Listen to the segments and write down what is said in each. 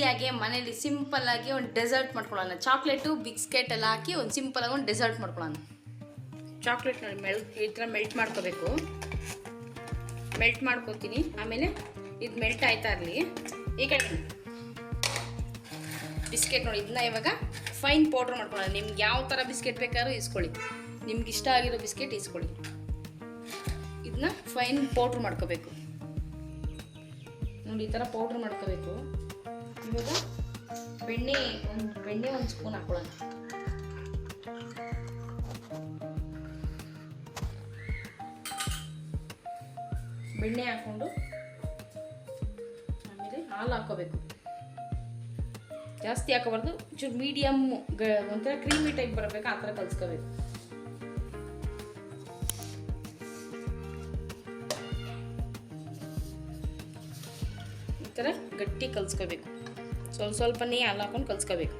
ಈಸಿಯಾಗಿ ಮನೇಲಿ ಸಿಂಪಲ್ಲಾಗಿ ಒಂದು ಡೆಸರ್ಟ್ ಮಾಡ್ಕೊಳ್ಳೋಣ. ಚಾಕ್ಲೇಟು ಬಿಸ್ಕೆಟ್ ಎಲ್ಲ ಹಾಕಿ ಒಂದು ಸಿಂಪಲಾಗಿ ಒಂದು ಡೆಸರ್ಟ್ ಮಾಡ್ಕೊಳ್ಳೋಣ. ಚಾಕ್ಲೇಟ್ ನೋಡಿ ಈ ಥರ ಮೆಲ್ಟ್ ಮಾಡ್ಕೋಬೇಕು. ಮೆಲ್ಟ್ ಮಾಡ್ಕೋತೀನಿ. ಆಮೇಲೆ ಇದು ಮೆಲ್ಟ್ ಆಯ್ತಾ ಇರಲಿ. ಈ ಕಡೆ ಬಿಸ್ಕೆಟ್ ನೋಡಿ, ಇದನ್ನ ಇವಾಗ ಫೈನ್ ಪೌಡ್ರ್ ಮಾಡ್ಕೊಳ್ಳೋಣ. ನಿಮ್ಗೆ ಯಾವ ಥರ ಬಿಸ್ಕೆಟ್ ಬೇಕಾದ್ರೂ ಇಸ್ಕೊಳ್ಳಿ, ನಿಮ್ಗೆ ಇಷ್ಟ ಆಗಿರೋ ಬಿಸ್ಕೆಟ್ ಇಸ್ಕೊಳ್ಳಿ. ಇದನ್ನ ಫೈನ್ ಪೌಡ್ರ್ ಮಾಡ್ಕೋಬೇಕು ನೋಡಿ, ಈ ಥರ ಪೌಡ್ರ್ ಮಾಡ್ಕೋಬೇಕು. ಇವಾಗ ಬೆಣ್ಣೆ ಒಂದು ಸ್ಪೂನ್ ಹಾಕೊಳ್ಳೋಣ. ಬೆಣ್ಣೆ ಹಾಕ್ಕೊಂಡು ಆಮೇಲೆ ಹಾಲು ಹಾಕೋಬೇಕು. ಜಾಸ್ತಿ ಹಾಕೋಬಾರ್ದು, ಚೂರು ಮೀಡಿಯಮ್ ಒಂಥರ ಕ್ರೀಮಿ ಟೈಪ್ ಬರಬೇಕು, ಆ ಥರ ಕಲಿಸ್ಕೋಬೇಕು. ಈ ಥರ ಗಟ್ಟಿ ಕಲಿಸ್ಕೋಬೇಕು. ಸ್ವಲ್ಪನೇ ಹಾಲು ಹಾಕೊಂಡು ಕಲಿಸ್ಕೋಬೇಕು.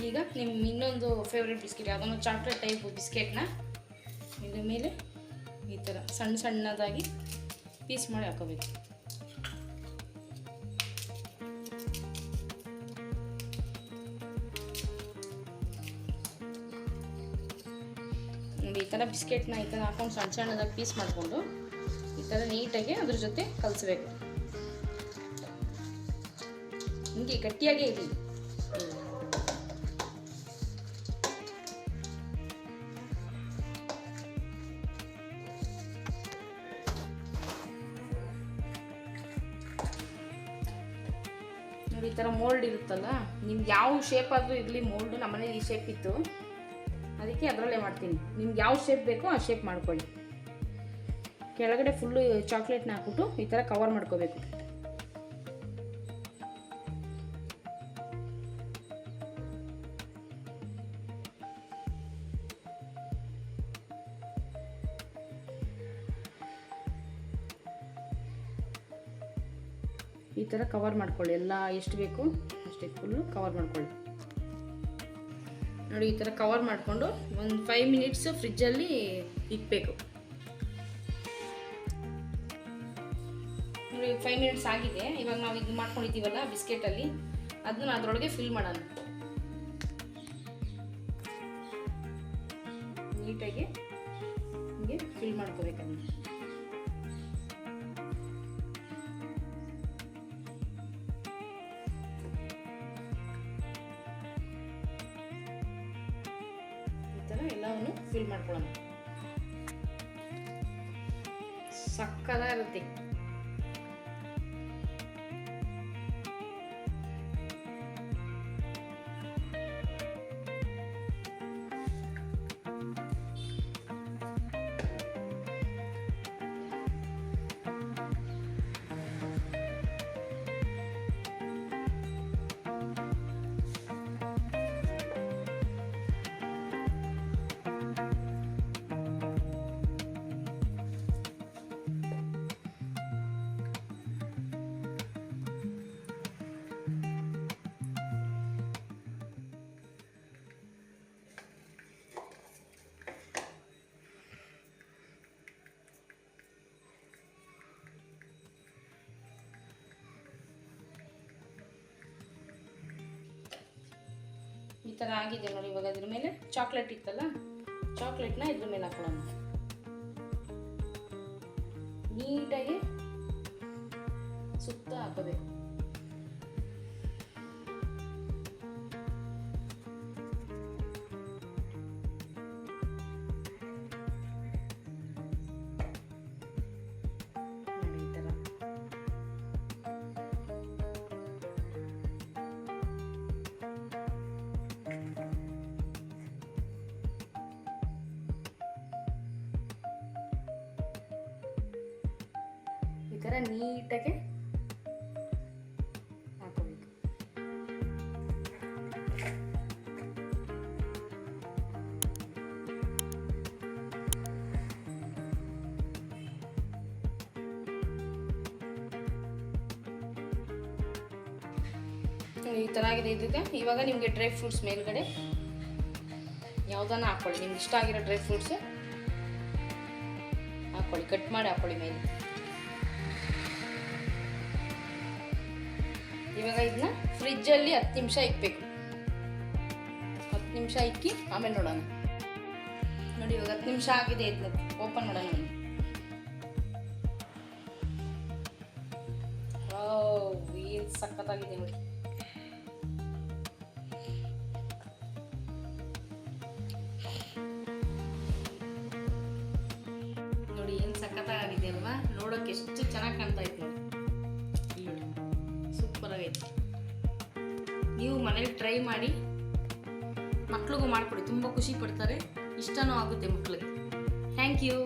ಈಗ ನಿಮ್ಮ ಇನ್ನೊಂದು ಫೇವ್ರೆಟ್ ಬಿಸ್ಕೆಟ್ ಯಾವುದೋ ಚಾಕ್ಲೇಟ್ ಟೈಪ್ ಬಿಸ್ಕೆಟ್ನ ಇದ್ರ ಮೇಲೆ ಈ ಥರ ಸಣ್ಣದಾಗಿ ಪೀಸ್ ಮಾಡಿ ಹಾಕೋಬೇಕು. ನೋಡಿ, ಈ ಥರ ಬಿಸ್ಕೆಟ್ನ ಈ ಥರ ಹಾಕೊಂಡು ಸಣ್ಣದಾಗಿ ಪೀಸ್ ಮಾಡಿಕೊಂಡು ಈ ಥರ ನೀಟಾಗಿ ಅದ್ರ ಜೊತೆ ಕಲಿಸ್ಬೇಕು. ಹಿಂಗೆ ಗಟ್ಟಿಯಾಗೇ ಇರಲಿ. ನೋಡಿ, ಈ ಥರ ಮೋಲ್ಡ್ ಇರುತ್ತಲ್ಲ, ನಿಮ್ಗೆ ಯಾವ ಶೇಪ್ ಆದರೂ ಇರಲಿ ಮೋಲ್ಡು. ನಮ್ಮನೇಲಿ ಈ ಶೇಪ್ ಇತ್ತು, ಅದಕ್ಕೆ ಅದರಲ್ಲೇ ಮಾಡ್ತೀನಿ. ನಿಮ್ಗೆ ಯಾವ ಶೇಪ್ ಬೇಕೋ ಆ ಶೇಪ್ ಮಾಡ್ಕೊಳ್ಳಿ. ಕೆಳಗಡೆ ಫುಲ್ಲು ಚಾಕ್ಲೇಟ್ನ ಹಾಕ್ಬಿಟ್ಟು ಈ ಥರ ಕವರ್ ಮಾಡ್ಕೋಬೇಕು. ಈ ಥರ ಕವರ್ ಮಾಡ್ಕೊಳ್ಳಿ. ಎಲ್ಲ ಎಷ್ಟು ಬೇಕು ಅಷ್ಟೇ ಫುಲ್ಲು ಕವರ್ ಮಾಡ್ಕೊಳ್ಳಿ. ನೋಡಿ, ಈ ಥರ ಕವರ್ ಮಾಡಿಕೊಂಡು ಒಂದು 5 ಮಿನಿಟ್ಸ್ ಫ್ರಿಜ್ಜಲ್ಲಿ ಇಡಬೇಕು. ನೋಡಿ, 5 ಮಿನಿಟ್ಸ್ ಆಗಿದೆ. ಇವಾಗ ನಾವು ಇದು ಮಾಡ್ಕೊಂಡಿದ್ದೀವಲ್ಲ ಬಿಸ್ಕೆಟಲ್ಲಿ, ಅದನ್ನ ಅದರೊಳಗೆ ಫಿಲ್ ಮಾಡೋಣ. ನೀಟಾಗಿ ಹಿಂಗೆ ಫಿಲ್ ಮಾಡ್ಕೋಬೇಕನ್ನ. ಎಲ್ಲವನ್ನು ಫಿಲ್ ಮಾಡ್ಕೊಳ್ಳೋಣ. ಸಕ್ಕತ್ತಾಗಿರುತ್ತೆ. ಈ ಥರ ಆಗಿದೆ ನೋಡಿ. ಇವಾಗ ಅದ್ರ ಮೇಲೆ ಚಾಕ್ಲೇಟ್ ಇತ್ತಲ್ಲ, ಚಾಕ್ಲೇಟ್ನ ಇದ್ರ ಮೇಲೆ ಹಾಕೊಳ್ಳೋಣ. ನೀಟಾಗಿ ಸುತ್ತ ಹಾಕೋಬೇಕು. ಈ ಥರ ನೀಟಾಗಿ ಹಾಕೋಬೇಕು. ನೋಡಿ ಈ ಥರ ಆಗಿದೆ ಇದಕ್ಕೆ. ಇವಾಗ ನಿಮಗೆ ಡ್ರೈ ಫ್ರೂಟ್ಸ್ ಮೇಲ್ಗಡೆ ಯಾವುದನ್ನ ಹಾಕ್ಕೊಳ್ಳಿ, ನಿಮ್ಗೆ ಇಷ್ಟ ಆಗಿರೋ ಡ್ರೈ ಫ್ರೂಟ್ಸ್ ಹಾಕ್ಕೊಳ್ಳಿ, ಕಟ್ ಮಾಡಿ ಹಾಕ್ಕೊಳ್ಳಿ ಮೇಲೆ. ಇವಾಗ ಇದನ್ನ ಫ್ರಿಜ್ಜಲ್ಲಿ 10 ನಿಮಿಷ ಇಕ್ಬೇಕು. 10 ನಿಮಿಷ ಇಕ್ಕಿ ಆಮೇಲೆ ನೋಡೋಣ. ನೋಡಿ ಇವಾಗ 10 ನಿಮಿಷ ಆಗಿದೆ, ಇದನ್ನ ಓಪನ್ ಮಾಡೋಣ. ಏನು ಸಖತ್ತಾಗಿದೆ ನೋಡಿ. ನೋಡಿ ಏನು ಸಖತ್ತಾಗಿದೆ ಅಲ್ವಾ, ನೋಡೋಕೆ ಎಷ್ಟು ಚೆನ್ನಾಗಿ ಕಾಣ್ತಾ ಇತ್ತು ನೋಡಿ, ಸೂಪರ್ ಆಗೈತೆ. ನೀವು ಮನೇಲಿ ಟ್ರೈ ಮಾಡಿ, ಮಕ್ಳಿಗೂ ಮಾಡಿಕೊಡಿ, ತುಂಬ ಖುಷಿ ಪಡ್ತಾರೆ, ಇಷ್ಟನೂ ಆಗುತ್ತೆ ಮಕ್ಳಿಗೆ. Thank you.